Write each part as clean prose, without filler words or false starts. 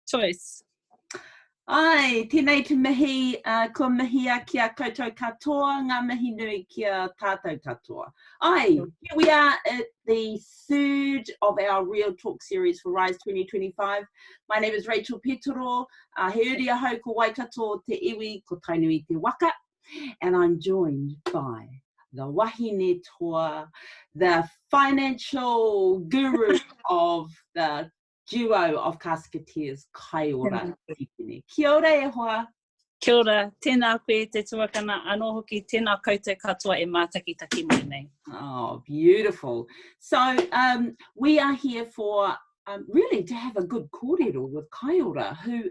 choice. Ai, tēnei te mihi, ko mihia kia koutou katoa, ngā mihi nui kia tātou katoa. Ai, here we are at the third of our Real Talk series for Rise 2025. My name is Rachel Petero, he uri ahau ko Waikato te iwi ko tainui te waka, and I'm joined by the wahine toa, the financial guru of the duo of Casketeers, Kaiora Tipene. Kia ora e hoa. Kia ora, tēnā koe te tuakana, anō hoki tēnā koutou katoa e mātakitaki mai nei. Oh, beautiful. So we are here for really to have a good kōrero with Kaiora, who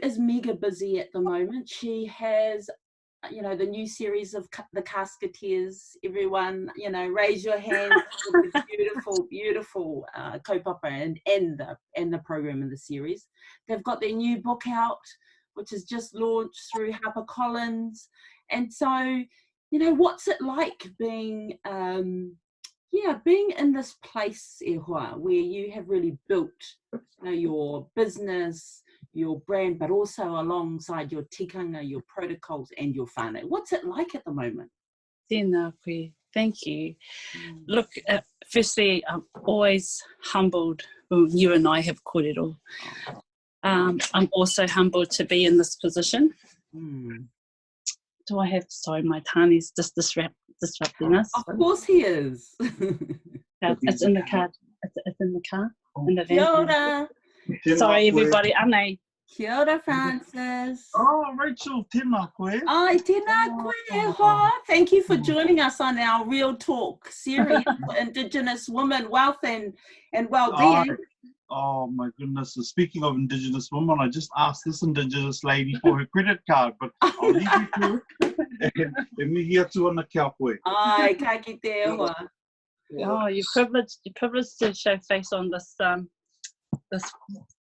is mega busy at the moment. She has, you know, the new series of the Casketeers. Everyone, you know, raise your hands for the beautiful, beautiful kaupapa and the program in the series. They've got their new book out, which is just launched through HarperCollins. And so, you know, what's it like being, being in this place, e hoa, where you have really built, you know, your business, your brand, but also alongside your tikanga, your protocols and your whānau. What's it like at the moment? Tēnā koe, thank you. Look, firstly, I'm always humbled when you and I have kōrero. I'm also humbled to be in this position. Do I have, sorry, my Tāne's just disrupting us. Of course he is. It's in the car, it's in the car, in the van. Kia ora. Sorry, everybody. Ane. Kia ora, Francis. Oh, Rachel, tēnā koe. Ai, tēnā koe e hoa. Thank you for joining us on our Real Talk series for Indigenous Women, Wealth and Wellbeing. Oh, my goodness. Speaking of Indigenous women, I just asked this Indigenous lady for her credit card, but I'll leave you to it. E mihi atu ana kia koe. Ai, ka ki te hoa. Oh, you're privileged to show face on this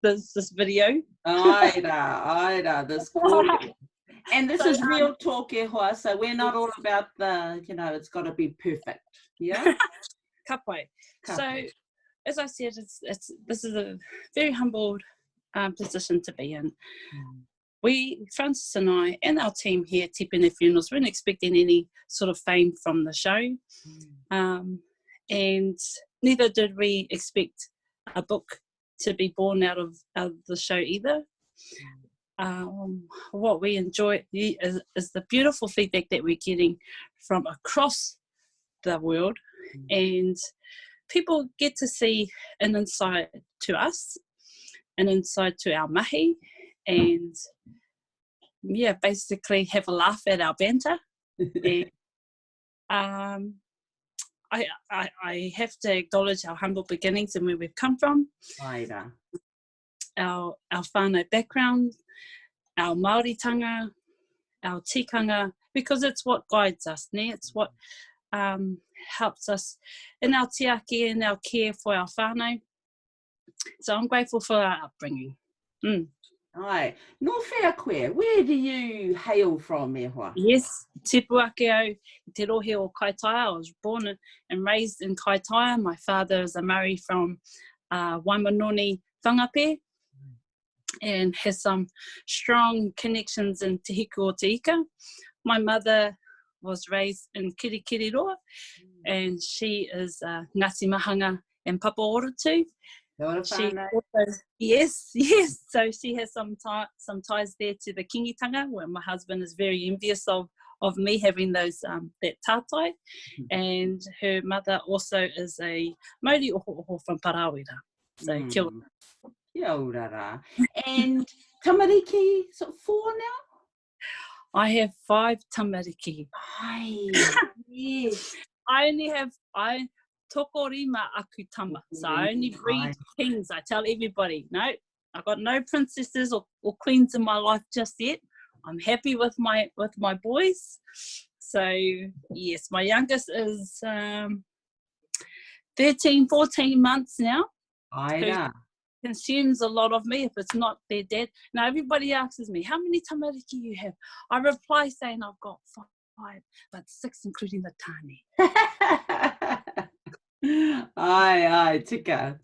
this video. Aira, this cool. And this is Real Talk e hoa, so we're not all about the, you know, it's got to be perfect. Yeah? Ka pai. So, as I said, this is a very humbled position to be in. We, Francis and I, and our team here at Tipene Funerals, weren't expecting any sort of fame from the show. And neither did we expect a book to be born out of the show either. What we enjoy is the beautiful feedback that we're getting from across the world, and people get to see an insight to us, an insight to our mahi, and basically have a laugh at our banter. And, I have to acknowledge our humble beginnings and where we've come from. Aira. Our whānau background, our Māoritanga, our tikanga, because it's what guides us, ne? It's what helps us in our tiaki and our care for our whānau. So I'm grateful for our upbringing. Ai, no whea koe, where do you hail from, e hoa? Yes, te puake au, te rohe o Kaitaia. I was born and raised in Kaitaia. My father is a Maori from Waimanoni Whangape, and has some strong connections in Te Hiku o Te Ika. My mother was raised in Kirikiriroa, and she is Ngāti Mahanga and Papa Orotu. She also, yes, so she has some ties there to the kingitanga, where my husband is very envious of me having those that tātai, and her mother also is a Māori oho from Parawira. So kia ora. Kia ora. And tamariki, so 4 now? I have 5 tamariki. Ai, yes. I tokorima aku tama. So I only breed kings. I tell everybody, no, I've got no princesses or queens in my life just yet. I'm happy with my boys. So yes, my youngest is 13, 14 months now. Aira. Consumes a lot of me if it's not their dad. Now everybody asks me, how many tamariki you have? I reply saying I've got 5, but 6 including the tani. Ai, tika.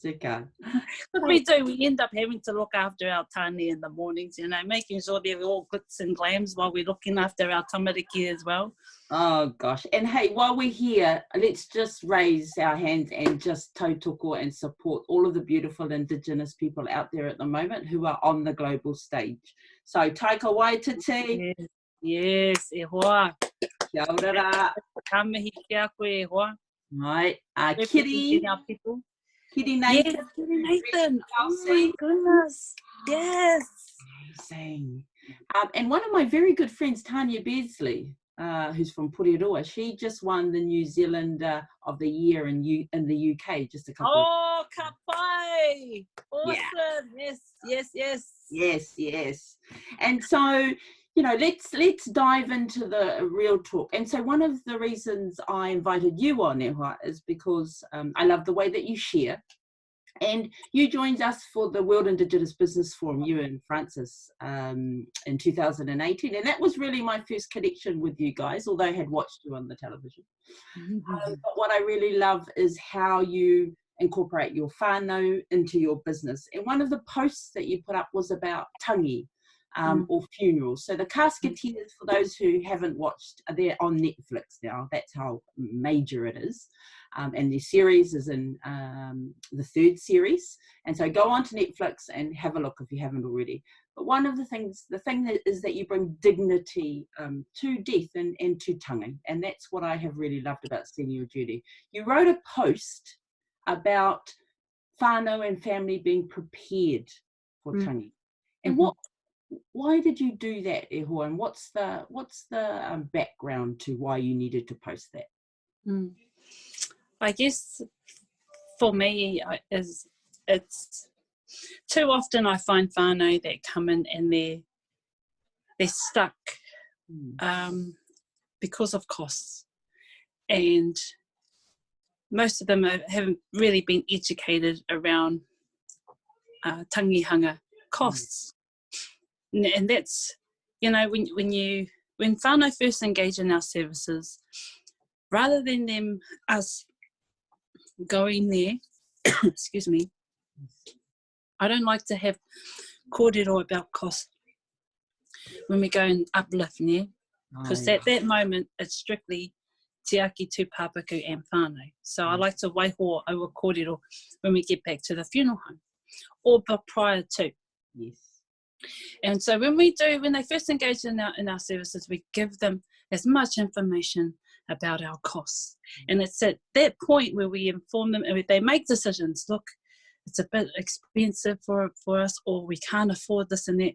What we do, we end up having to look after our tāne in the mornings, you know, making sure they're all glitz and glams while we're looking after our tamariki as well. Oh gosh. And hey, while we're here, let's just raise our hands and just tautoko and support all of the beautiful Indigenous people out there at the moment who are on the global stage. So taika waititi. Yes, e hoa. Kia ora rā. Ka mihi kia koe e hoa. Right. Representing Kitty. our people. Kitty Yes, Nathan. Kitty Nathan. Oh my goodness. Yes. Amazing. And one of my very good friends, Tanya Beardsley, who's from Pureroa, she just won the New Zealander of the Year in the UK just a couple of ka pai. Awesome. Yeah. Yes. And so, you know, let's dive into the real talk. And so one of the reasons I invited you on, Ewa, is because I love the way that you share. And you joined us for the World Indigenous Business Forum, you and Francis, in 2018. And that was really my first connection with you guys, although I had watched you on the television. But what I really love is how you incorporate your whānau into your business. And one of the posts that you put up was about tangi, or funerals. So the Casketeers, for those who haven't watched, they're on Netflix now. That's how major it is. And the series is in the 3rd series. And so go on to Netflix and have a look if you haven't already. But one of the thing that is that you bring dignity to death and to tangi. And that's what I have really loved about seeing your journey. You wrote a post about whānau and family being prepared for tangi. And why did you do that, Eho? And what's the background to why you needed to post that? I guess for me, it's too often I find whānau that come in and they're stuck because of costs, and most of them haven't really been educated around tangihanga costs. And that's, you know, when whānau first engage in our services, rather than us going there, excuse me, I don't like to have kōrero about cost when we go and uplift near, because at that moment it's strictly te aki tūpāpaku and whānau. So I like to waiho aua kōrero when we get back to the funeral home, or prior to. Yes. And so when they first engage in our services, we give them as much information about our costs. And it's at that point where we inform them, and they make decisions. Look, it's a bit expensive for us, or we can't afford this and that.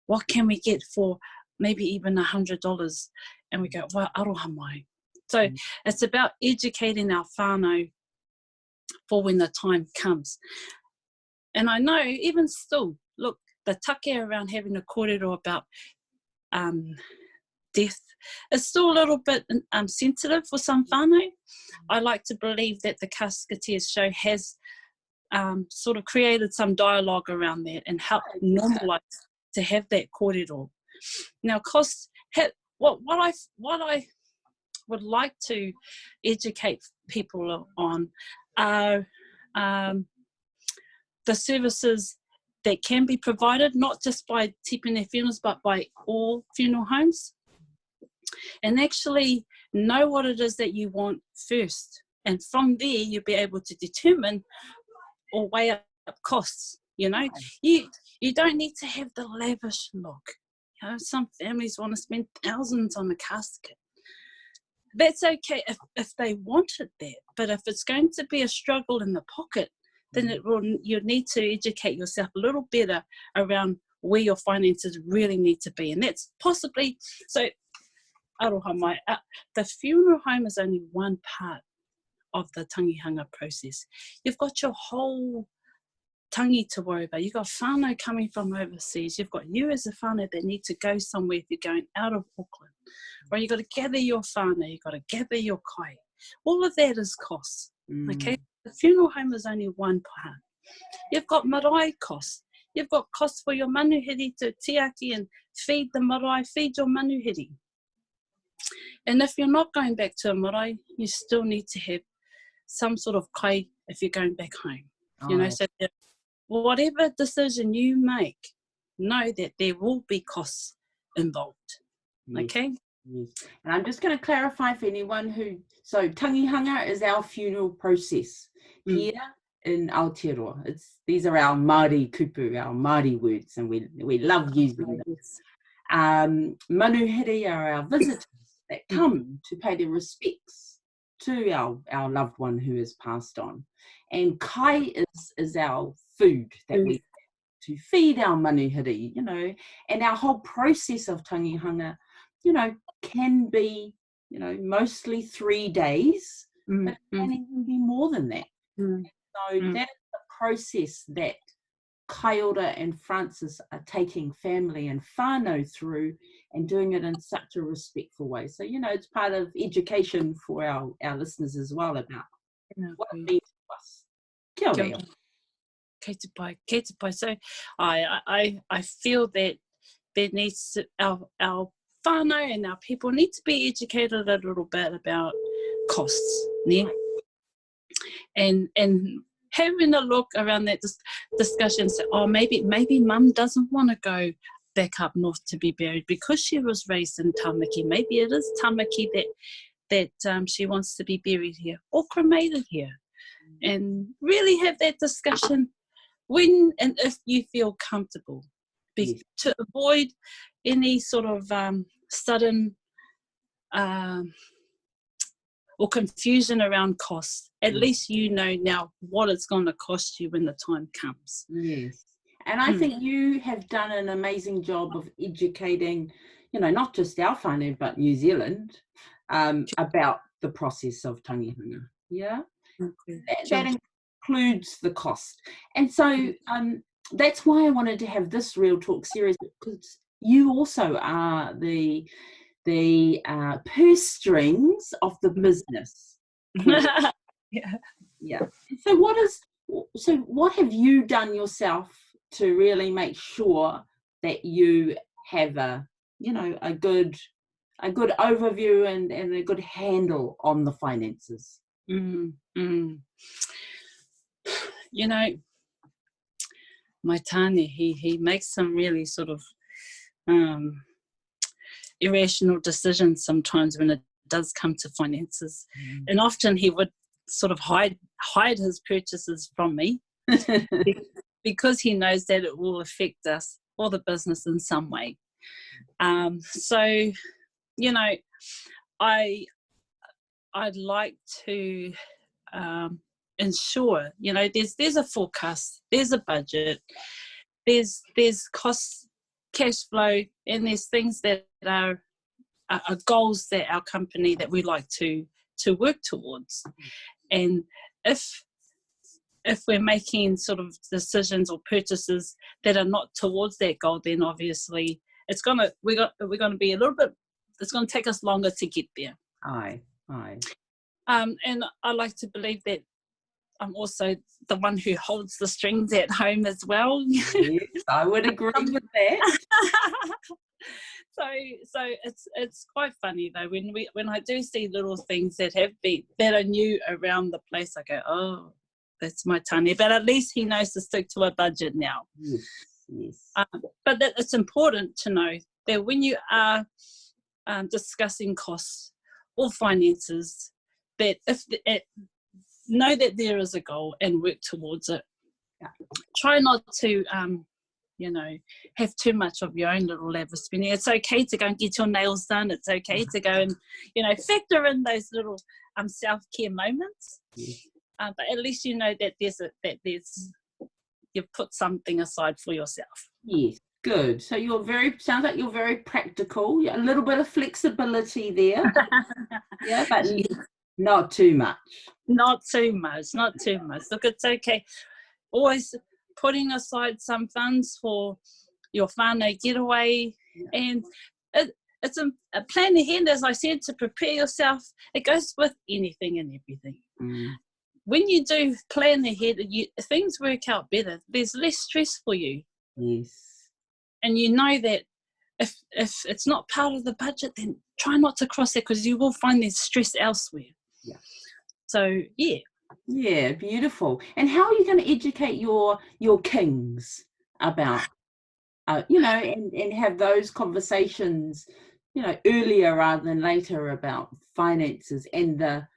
What can we get for maybe even $100? And we go, well, aroha mai. So it's about educating our whānau for when the time comes. And I know even still, look, the take around having a kōrero about death is still a little bit sensitive for some whānau. I like to believe that the Casketeers show has sort of created some dialogue around that and helped normalise to have that kōrero. Now, costs, what I would like to educate people on are the services that can be provided, not just by Tipene Funerals, but by all funeral homes. And actually know what it is that you want first. And from there, you'll be able to determine or weigh up costs. You know, you don't need to have the lavish look. You know, some families want to spend thousands on a casket. That's okay if they wanted that. But if it's going to be a struggle in the pocket, then you need to educate yourself a little better around where your finances really need to be. And that's possibly, so aroha mai, the funeral home is only one part of the tangihanga process. You've got your whole tangi to worry about. You've got whānau coming from overseas. You've got you as a whānau that need to go somewhere if you're going out of Auckland. Or you've got to gather your whānau, you've got to gather your kai. All of that is costs, okay? The funeral home is only one part. You've got marae costs. You've got costs for your manuhiri to tiaki and feed the marae, feed your manuhiri. And if you're not going back to a marae, you still need to have some sort of kai if you're going back home. You know, so that whatever decision you make, know that there will be costs involved. Yes. Okay? Yes. And I'm just going to clarify for anyone so tangihanga is our funeral process here in Aotearoa. These are our Māori kupu, our Māori words, and we love using them. Yes. Manuhiri are our visitors that come to pay their respects to our loved one who has passed on. And kai is our food that we to feed our manuhiri, you know, and our whole process of tangihanga, you know, can be, you know, mostly 3 days, but it can even be more than that. So that is the process that Kaiora and Francis are taking family and whānau through and doing it in such a respectful way. So, you know, it's part of education for our listeners as well about what it means to us. Kia ora. Kia ora. Kei te pai. So I feel that there needs to, our whānau and our people need to be educated a little bit about costs, ne? And having a look around that discussion, say, oh, maybe mum doesn't want to go back up north to be buried because she was raised in Tamaki. Maybe it is Tamaki that she wants to be buried here or cremated here. And really have that discussion when and if you feel comfortable, to avoid any sort of sudden or confusion around costs. At least you know now what it's going to cost you when the time comes. Yes. And I think you have done an amazing job of educating, you know, not just our whānau, but New Zealand, about the process of tangihanga. Yeah? That includes the cost. And so that's why I wanted to have this Real Talk series, because you also are the purse strings of the business. Yeah. So what have you done yourself to really make sure that you have a good overview and a good handle on the finances? You know, my tāne, he makes some really sort of irrational decisions sometimes when it does come to finances. And often he would sort of hide his purchases from me because he knows that it will affect us or the business in some way. So, you know, I'd like to ensure, you know, there's a forecast, there's a budget, there's costs, cash flow, and there's things that are goals that our company that we like to work towards. And if we're making sort of decisions or purchases that are not towards that goal, then obviously we're gonna be a little bit. It's gonna take us longer to get there. Aye. And I like to believe that I'm also the one who holds the strings at home as well. Yes, I would agree with that. So it's quite funny though when I do see little things that are new around the place. I go, oh, that's my tāne. But at least he knows to stick to a budget now. Yes. But that it's important to know that when you are discussing costs or finances, that know that there is a goal and work towards it. Yeah. Try not to you know, have too much of your own little lavish spending. It's okay to go and get your nails done. It's okay to go and, you know, factor in those little self-care moments. But at least you know that you've put something aside for yourself. Yes, good. So sounds like you're very practical. A little bit of flexibility there. Yeah, but not too much. Not too much. Look, it's okay. Always putting aside some funds for your whānau getaway, and it's a plan ahead, as I said, to prepare yourself. It goes with anything and everything. When you do plan ahead, things work out better. There's less stress for you. Yes. And you know that if it's not part of the budget, then try not to cross it, because you will find there's stress elsewhere. Yeah. So, yeah. Yeah, beautiful. And how are you going to educate your kings about, you know, and have those conversations, you know, earlier rather than later about finances and the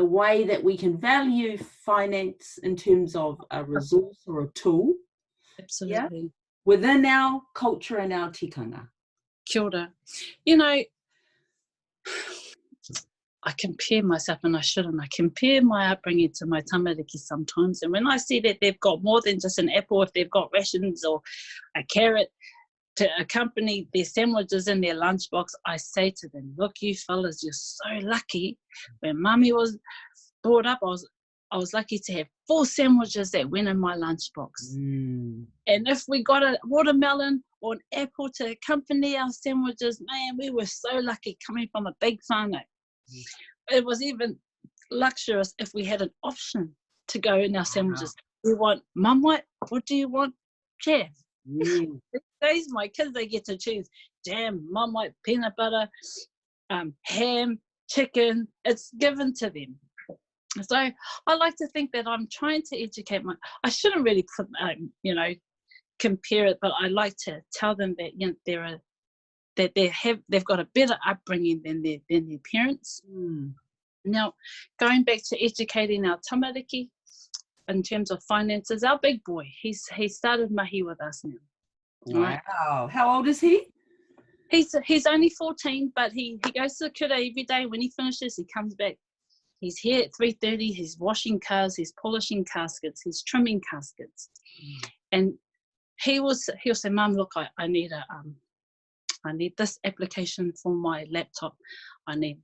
way that we can value finance in terms of a resource or a tool, Absolutely. within our culture and our tikanga. Kia ora. You know, I compare myself, and I shouldn't. I compare my upbringing to my tamariki sometimes. And when I see that they've got more than just an apple, if they've got rations or a carrot to accompany their sandwiches in their lunchbox, I say to them, look, you fellas, you're so lucky. When Mummy was brought up, I was lucky to have 4 sandwiches that went in my lunchbox. And if we got a watermelon or an apple to accompany our sandwiches, man, we were so lucky coming from a big whānau. It was even luxurious if we had an option to go in our sandwiches. We want mum white, what do you want, Jeff? These days, my kids, they get to choose jam, mum white, peanut butter, ham, chicken. It's given to them. So I like to think that I'm trying to educate I shouldn't really put, you know, compare it, but I like to tell them that, you know, they've got a better upbringing than their parents. Now, going back to educating our tamariki in terms of finances, our big boy, he started mahi with us now. Wow. Right? How old is he? He's only 14, but he goes to the kura every day. When he finishes, he comes back. He's here at 3:30. He's washing cars. He's polishing caskets. He's trimming caskets. And he'll say, Mum, look, I need this application for my laptop. I need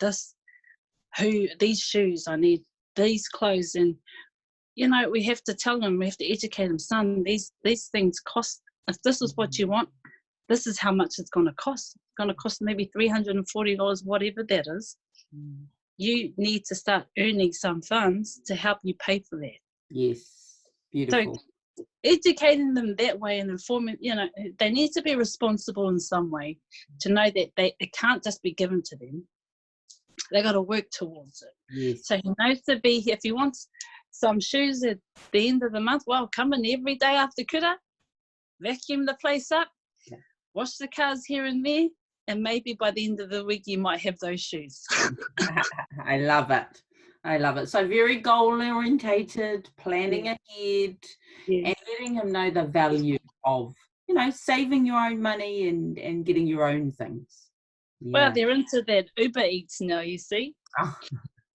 these shoes. I need these clothes. And, you know, we have to tell them, we have to educate them, son, these things cost. If this is what you want, this is how much it's going to cost. It's going to cost maybe $340, whatever that is. You need to start earning some funds to help you pay for that. Yes, beautiful. So educating them that way and informing, you know, they need to be responsible in some way to know that it can't just be given to them. They got to work towards it. Yes. So he knows to be here. If he wants some shoes at the end of the month, well, come in every day after kura, vacuum the place up, wash the cars here and there, and maybe by the end of the week you might have those shoes. I love it. I love it. So very goal orientated, planning ahead, and letting him know the value of, you know, saving your own money and getting your own things. Well, they're into that Uber Eats now, you see.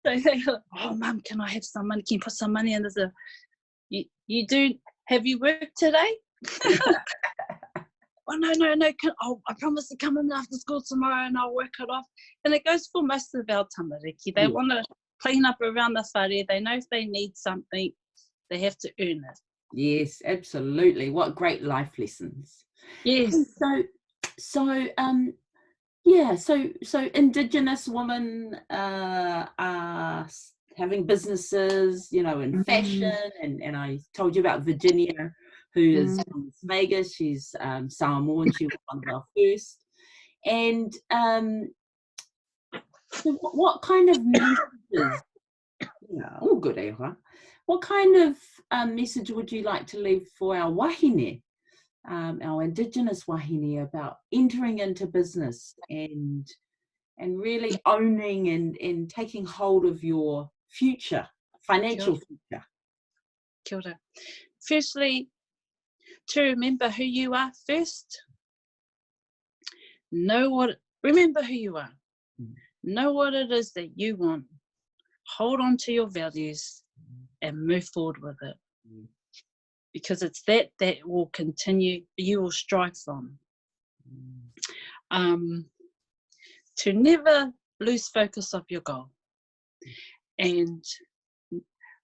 So they're like, oh, Mum, can I have some money? Can you put some money in this? You do, have you worked today? Oh, no. I promise to come in after school tomorrow and I'll work it off. And it goes for most of our tamariki. They want to clean up around the whare. They know if they need something, they have to earn it. Yes, absolutely. What great life lessons. Yes. So Indigenous women are having businesses, you know, in fashion, and I told you about Virginia, who is from Vegas. She's Samoan. She was one of our first. And so what kind of messages? What kind of message would you like to leave for our wahine, our Indigenous wahine, about entering into business and really owning and taking hold of your future, financial future? Kia ora. Firstly, to remember who you are first. Remember who you are. Know what it is that you want. Hold on to your values and move forward with it. Because it's that will continue, you will strive from. To never lose focus of your goal. And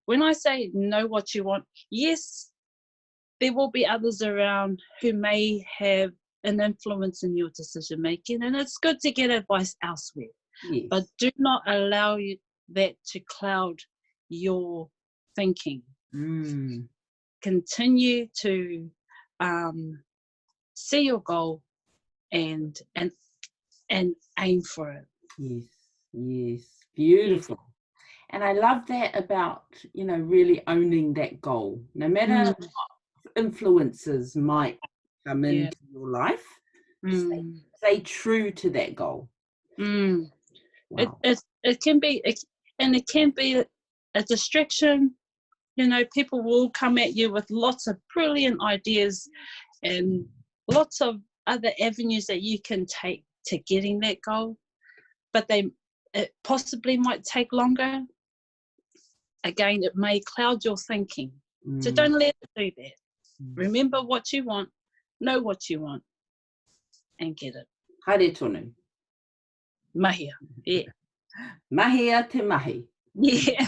when I say know what you want, yes, there will be others around who may have an influence in your decision making, and it's good to get advice elsewhere. Yes. But do not allow that to cloud your thinking. Continue to see your goal and aim for it. Yes, beautiful. Yes. And I love that about, you know, really owning that goal. No matter what influences might come into your life, stay true to that goal. Wow. Wow. It can be, and it can be a distraction. You know, people will come at you with lots of brilliant ideas and lots of other avenues that you can take to getting that goal, but it possibly might take longer. Again, it may cloud your thinking. So don't let it do that. Remember what you want, know what you want, and get it. Haere tonu. Mahia. Yeah. Mahia te mahi. Yeah.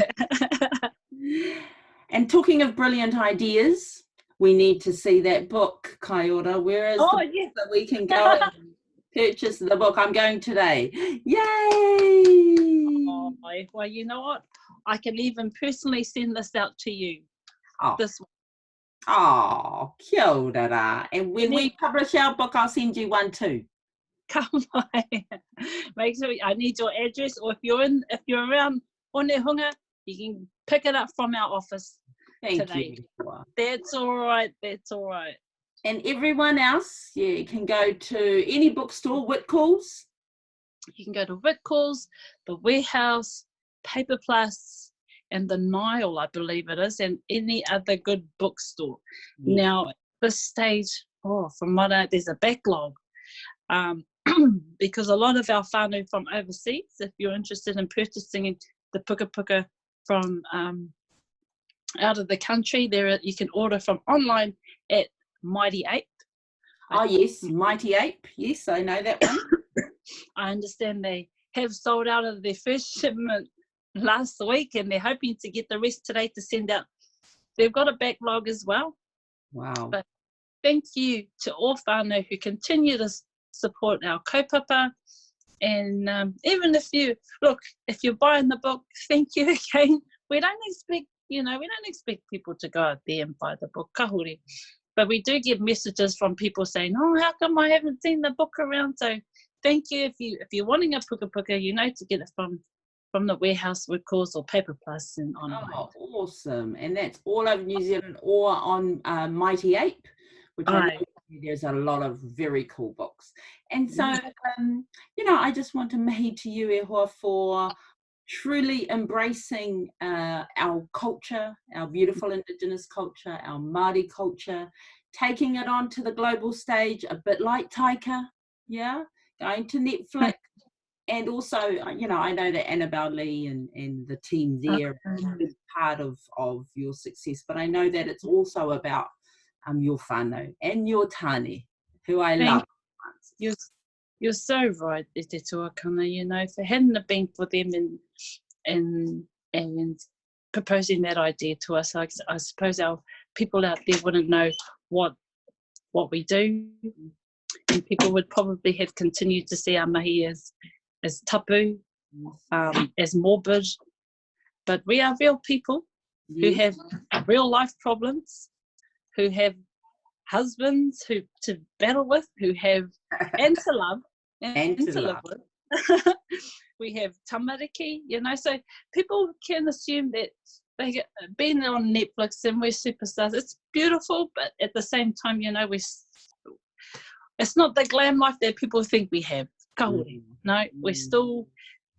And talking of brilliant ideas, we need to see that book, Kaiora. Where is the book that we can go and purchase the book? I'm going today. Yay! Oh, well, you know what? I can even personally send this out to you. This one. Oh, kia ora. And when we publish our book, I'll send you one too. Come on. Make sure I need your address, or if you're around Onehunga, you can pick it up from our office. Thank you. That's all right. That's all right. And everyone else, you can go to any bookstore, Whitcoulls. You can go to Whitcoulls, the Warehouse, Paper Plus, and the Nile, I believe it is, and any other good bookstore. Now, at this stage, from what there's a backlog. Because a lot of our whānau from overseas, if you're interested in purchasing the puka puka from out of the country, you can order from online at Mighty Ape. Oh yes, Mighty Ape. Yes, I know that one. I understand they have sold out of their first shipment last week, and they're hoping to get the rest today to send out. They've got a backlog as well. Wow. But thank you to all whānau who continue to support our kaupapa. And even if you're buying the book, thank you again. We don't expect people to go out there and buy the book, kahuri. But we do get messages from people saying, oh, how come I haven't seen the book around? So thank you. If you're wanting a puka puka, you know to get it from the Warehouse, Whitcoulls, or Paper Plus and online. Oh, awesome. And that's all over New Zealand or on Mighty Ape, which I know there's a lot of very cool books. And so, I just want to mihi to you, e hoa, for truly embracing our culture, our beautiful Indigenous culture, our Māori culture, taking it onto the global stage, a bit like Taika, going to Netflix. And also, I know that Annabelle Lee and the team there are a part of your success, but I know that it's also about your whānau and your tāne, who I love. You're so right, Te Tuakana, if it hadn't have been for them and proposing that idea to us, I suppose our people out there wouldn't know what we do, and people would probably have continued to see our mahi as tapu, as morbid. But we are real people who have real life problems, who have husbands to battle with, who have and to love and to live with. We have tamariki, so people can assume that they get being on Netflix and we're superstars. It's beautiful, but at the same time, it's not the glam life that people think we have. No, we've still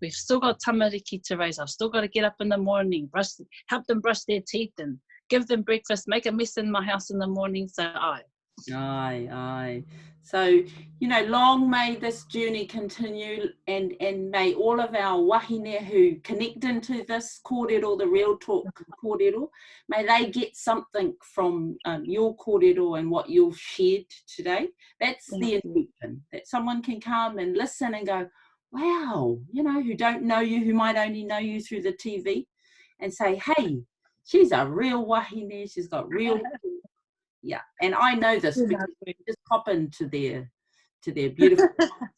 got tamariki to raise. I've still got to get up in the morning, help them brush their teeth and give them breakfast, make a mess in my house in the morning. So Aye. So, long may this journey continue, and may all of our wahine who connect into this kōrero, the Real Talk kōrero, may they get something from your kōrero and what you've shared today. That's the intention, that someone can come and listen and go, wow, who don't know you, who might only know you through the TV, and say, hey, she's a real wahine, she's got real and I know this because we just pop into their beautiful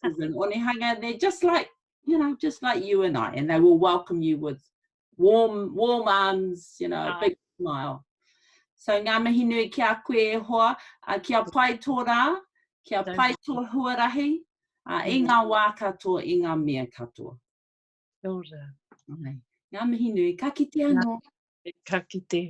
houses in Onehunga. They're just like you and I, and they will welcome you with warm arms, a big smile. So ngā mihi nui kia koe e hoa, kia pai tō rā, kia pai tō huarahi, i ngā wā katoa, i ngā mea katoa. Ngā mihi nui, ka kite anō. Ka kite.